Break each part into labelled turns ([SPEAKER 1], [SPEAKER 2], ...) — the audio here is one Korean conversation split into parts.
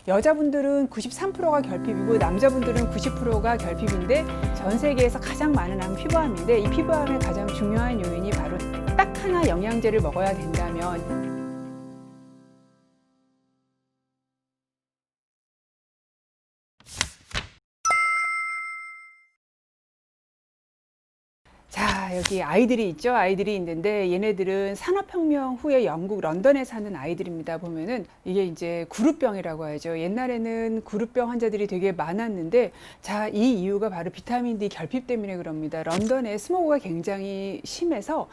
[SPEAKER 1] 여자분들은 93%가 결핍이고 남자분들은 90%가 결핍인데 전 세계에서 가장 많은 암은 피부암인데 이 피부암의 가장 중요한 요인이 바로 딱 하나 영양제를 먹어야 된다면 자, 여기 아이들이 있죠. 아이들이 있는데 얘네들은 산업혁명 후에 영국 런던에 사는 아이들입니다. 보면은 이게 이제 구루병이라고 하죠. 옛날에는 구루병 환자들이 되게 많았는데 자, 이 이유가 바로 비타민 D 결핍 때문에 그럽니다. 런던에 스모그가 굉장히 심해서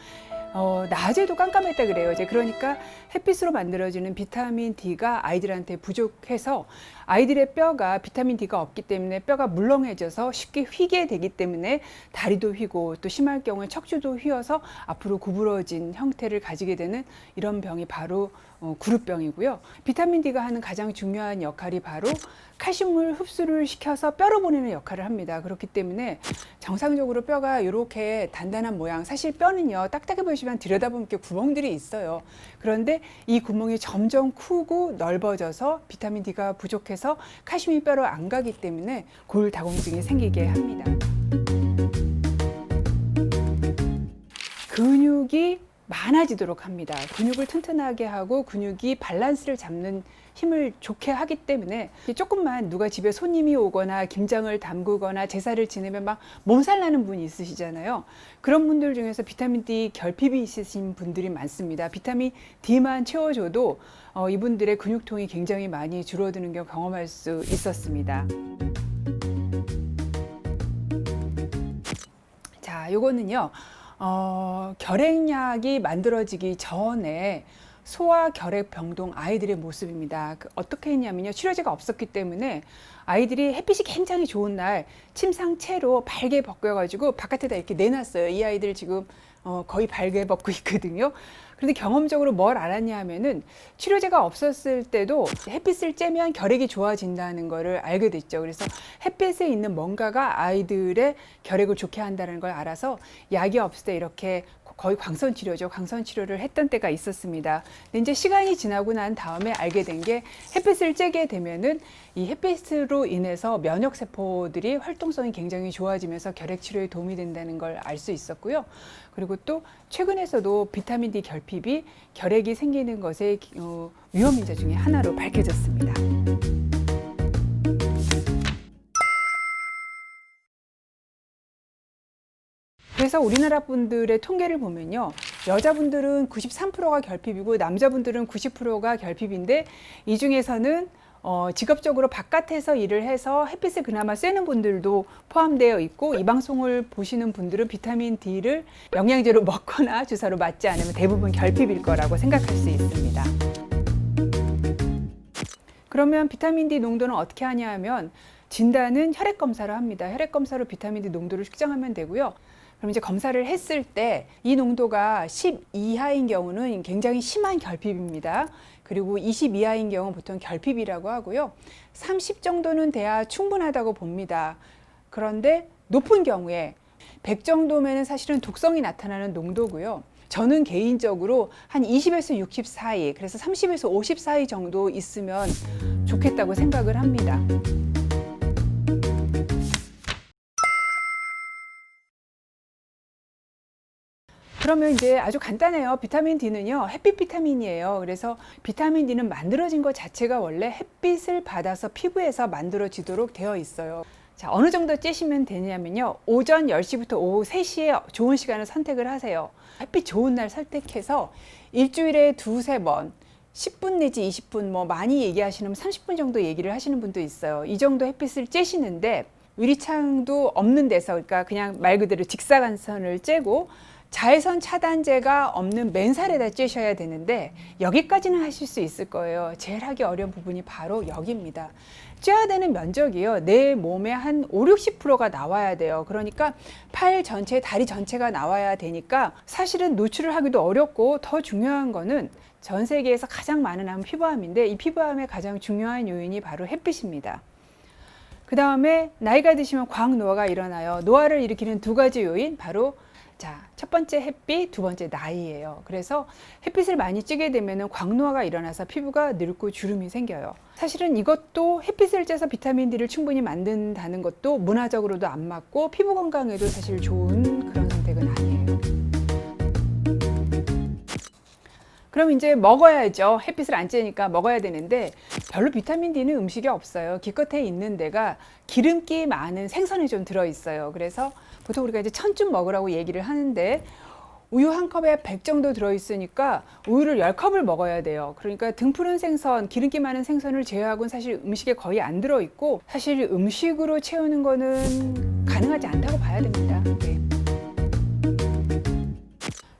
[SPEAKER 1] 낮에도 깜깜했다 그래요. 이제 그러니까 햇빛으로 만들어지는 비타민 D가 아이들한테 부족해서 아이들의 뼈가 비타민 D가 없기 때문에 뼈가 물렁해져서 쉽게 휘게 되기 때문에 다리도 휘고 또 심할 경우에 척추도 휘어서 앞으로 구부러진 형태를 가지게 되는 이런 병이 바로 구루병이고요. 비타민 D가 하는 가장 중요한 역할이 바로 칼슘을 흡수를 시켜서 뼈로 보내는 역할을 합니다. 그렇기 때문에 정상적으로 뼈가 이렇게 단단한 모양, 사실 뼈는요 딱딱해 보이지만 들여다보면 이렇게 구멍들이 있어요. 그런데 이 구멍이 점점 크고 넓어져서 비타민 D가 부족해서 칼슘이 뼈로 안 가기 때문에 골다공증이 생기게 합니다. 근육이 많아지도록 합니다. 근육을 튼튼하게 하고 근육이 밸런스를 잡는 힘을 좋게 하기 때문에 조금만 누가 집에 손님이 오거나 김장을 담그거나 제사를 지내면 막 몸살 나는 분이 있으시잖아요. 그런 분들 중에서 비타민 D 결핍이 있으신 분들이 많습니다. 비타민 D만 채워줘도 이분들의 근육통이 굉장히 많이 줄어드는 걸 경험할 수 있었습니다. 자, 요거는요. 결핵약이 만들어지기 전에 소아 결핵 병동 아이들의 모습입니다. 어떻게 했냐면요. 치료제가 없었기 때문에 아이들이 햇빛이 굉장히 좋은 날 침상채로 발개 벗겨가지고 바깥에다 이렇게 내놨어요. 이 아이들 지금 거의 발개 벗고 있거든요. 그런데 경험적으로 뭘 알았냐 하면은 치료제가 없었을 때도 햇빛을 쬐면 결핵이 좋아진다는 거를 알게 됐죠. 그래서 햇빛에 있는 뭔가가 아이들의 결핵을 좋게 한다는 걸 알아서 약이 없을 때 이렇게 거의 광선 치료죠. 광선 치료를 했던 때가 있었습니다. 근데 이제 시간이 지나고 난 다음에 알게 된 게 햇빛을 쬐게 되면은 이 햇빛으로 인해서 면역 세포들이 활동성이 굉장히 좋아지면서 결핵 치료에 도움이 된다는 걸 알 수 있었고요. 그리고 또 최근에서도 비타민 D 결핍이 결핵이 생기는 것의 위험 인자 중에 하나로 밝혀졌습니다. 그래서 우리나라 분들의 통계를 보면요. 여자분들은 93%가 결핍이고 남자분들은 90%가 결핍인데 이 중에서는 직업적으로 바깥에서 일을 해서 햇빛을 그나마 쐬는 분들도 포함되어 있고 이 방송을 보시는 분들은 비타민 D를 영양제로 먹거나 주사로 맞지 않으면 대부분 결핍일 거라고 생각할 수 있습니다. 그러면 비타민 D 농도는 어떻게 하냐 하면 진단은 혈액 검사를 합니다. 혈액 검사로 비타민 D 농도를 측정하면 되고요. 그럼 이제 검사를 했을 때 이 농도가 10 이하인 경우는 굉장히 심한 결핍입니다. 그리고 20 이하인 경우는 보통 결핍이라고 하고요. 30 정도는 돼야 충분하다고 봅니다. 그런데 높은 경우에 100 정도면 사실은 독성이 나타나는 농도고요. 저는 개인적으로 한 20에서 60 사이, 그래서 30에서 50 사이 정도 있으면 좋겠다고 생각을 합니다. 그러면 이제 아주 간단해요. 비타민 D는요, 햇빛 비타민이에요. 그래서 비타민 D는 만들어진 것 자체가 원래 햇빛을 받아서 피부에서 만들어지도록 되어 있어요. 자, 어느 정도 쬐시면 되냐면요. 오전 10시부터 오후 3시에 좋은 시간을 선택을 하세요. 햇빛 좋은 날 선택해서 일주일에 두세 번, 10분 내지 20분, 뭐 많이 얘기하시는 30분 정도 얘기를 하시는 분도 있어요. 이 정도 햇빛을 쬐시는데 유리창도 없는 데서, 그러니까 그냥 말 그대로 직사광선을 쬐고 자외선 차단제가 없는 맨살에다 쬐셔야 되는데 여기까지는 하실 수 있을 거예요. 제일 하기 어려운 부분이 바로 여기입니다. 쬐야 되는 면적이요. 내 몸의 한 5, 60%가 나와야 돼요. 그러니까 팔 전체, 다리 전체가 나와야 되니까 사실은 노출을 하기도 어렵고 더 중요한 거는 전 세계에서 가장 많은 암은 피부암인데 이 피부암의 가장 중요한 요인이 바로 햇빛입니다. 그 다음에 나이가 드시면 광노화가 일어나요. 노화를 일으키는 두 가지 요인, 바로 자, 첫 번째 햇빛, 두 번째 나이예요. 그래서 햇빛을 많이 쬐게 되면 광노화가 일어나서 피부가 늙고 주름이 생겨요. 사실은 이것도 햇빛을 쬐서 비타민 D를 충분히 만든다는 것도 문화적으로도 안 맞고 피부 건강에도 사실 좋은 그런 선택은 아니에요. 그럼 이제 먹어야죠. 햇빛을 안 쬐니까 먹어야 되는데 별로 비타민 D는 음식이 없어요. 기껏해 있는 데가 기름기 많은 생선에 좀 들어있어요. 그래서 보통 우리가 이제 천쯤 먹으라고 얘기를 하는데 우유 한 컵에 100 정도 들어있으니까 우유를 10컵을 먹어야 돼요. 그러니까 등푸른 생선, 기름기 많은 생선을 제외하고는 사실 음식에 거의 안 들어있고 사실 음식으로 채우는 거는 가능하지 않다고 봐야 됩니다. 네.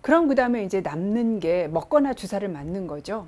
[SPEAKER 1] 그럼 그 다음에 이제 남는 게 먹거나 주사를 맞는 거죠.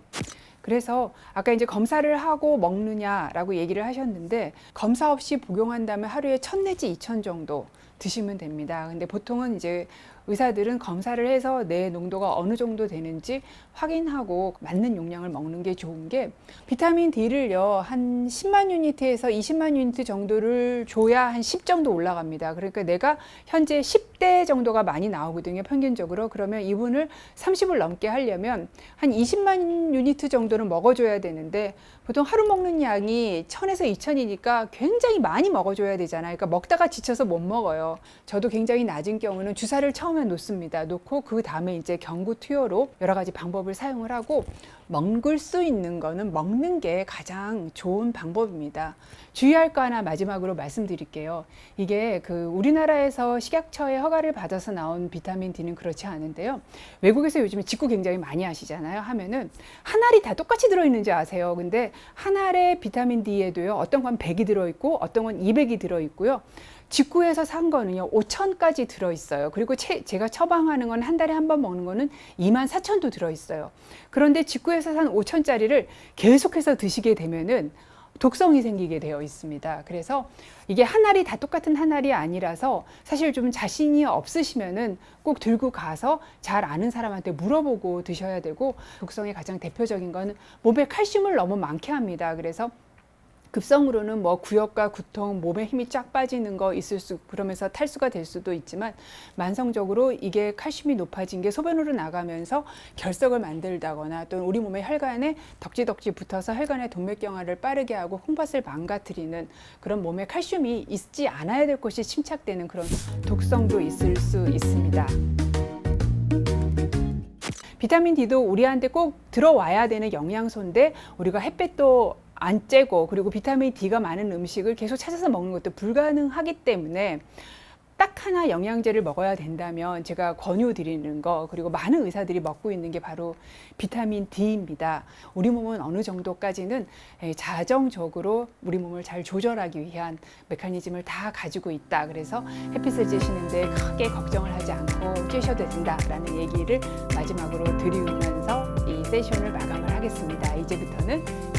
[SPEAKER 1] 그래서 아까 이제 검사를 하고 먹느냐라고 얘기를 하셨는데 검사 없이 복용한다면 하루에 1000 내지 2000 정도 드시면 됩니다. 근데 보통은 이제 의사들은 검사를 해서 내 농도가 어느 정도 되는지 확인하고 맞는 용량을 먹는 게 좋은 게 비타민 D를요 한 10만 유니트에서 20만 유니트 정도를 줘야 한 10 정도 올라갑니다. 그러니까 내가 현재 10대 정도가 많이 나오거든요 평균적으로. 그러면 이분을 30을 넘게 하려면 한 20만 유니트 정도는 먹어줘야 되는데 보통 하루 먹는 양이 1000에서 2000이니까 굉장히 많이 먹어줘야 되잖아요. 그러니까 먹다가 지쳐서 못 먹어요. 저도 굉장히 낮은 경우는 주사를 처음에 놓습니다. 놓고 그 다음에 이제 경구 투여로 여러 가지 방법을 사용을 하고 먹을 수 있는 거는 먹는 게 가장 좋은 방법입니다. 주의할 거 하나 마지막으로 말씀드릴게요. 이게 그 우리나라에서 식약처의 허가를 받아서 나온 비타민 D는 그렇지 않은데요. 외국에서 요즘에 직구 굉장히 많이 하시잖아요. 하면은 한 알이 다 똑같이 들어있는지 아세요? 근데 한 알의 비타민 D에도요. 어떤 건 100이 들어있고 어떤 건 200이 들어있고요. 직구에서 산 거는요 5,000까지 들어있어요. 그리고 제가 처방하는 건 한 달에 한 번 먹는 거는 24,000도 들어있어요. 그런데 직구에서 산 5,000짜리를 계속해서 드시게 되면은 독성이 생기게 되어 있습니다. 그래서 이게 한 알이 다 똑같은 한 알이 아니라서 사실 좀 자신이 없으시면은 꼭 들고 가서 잘 아는 사람한테 물어보고 드셔야 되고 독성의 가장 대표적인 거는 몸에 칼슘을 너무 많게 합니다. 그래서 급성으로는 뭐 구역과 구통, 몸에 힘이 쫙 빠지는 거 있을 수, 그러면서 탈수가 될 수도 있지만 만성적으로 이게 칼슘이 높아진 게 소변으로 나가면서 결석을 만들다거나 또는 우리 몸의 혈관에 덕지덕지 붙어서 혈관의 동맥경화를 빠르게 하고 홍밭을 망가뜨리는 그런 몸에 칼슘이 있지 않아야 될 것이 침착되는 그런 독성도 있을 수 있습니다. 비타민 D도 우리한테 꼭 들어와야 되는 영양소인데 우리가 햇빛도 안 쬐고 그리고 비타민 D가 많은 음식을 계속 찾아서 먹는 것도 불가능하기 때문에 딱 하나 영양제를 먹어야 된다면 제가 권유드리는 거 그리고 많은 의사들이 먹고 있는 게 바로 비타민 D입니다. 우리 몸은 어느 정도까지는 자정적으로 우리 몸을 잘 조절하기 위한 메커니즘을 다 가지고 있다. 그래서 햇빛을 쬐시는데 크게 걱정을 하지 않고 쬐셔도 된다라는 얘기를 마지막으로 드리면서 이 세션을 마감을 하겠습니다. 이제부터는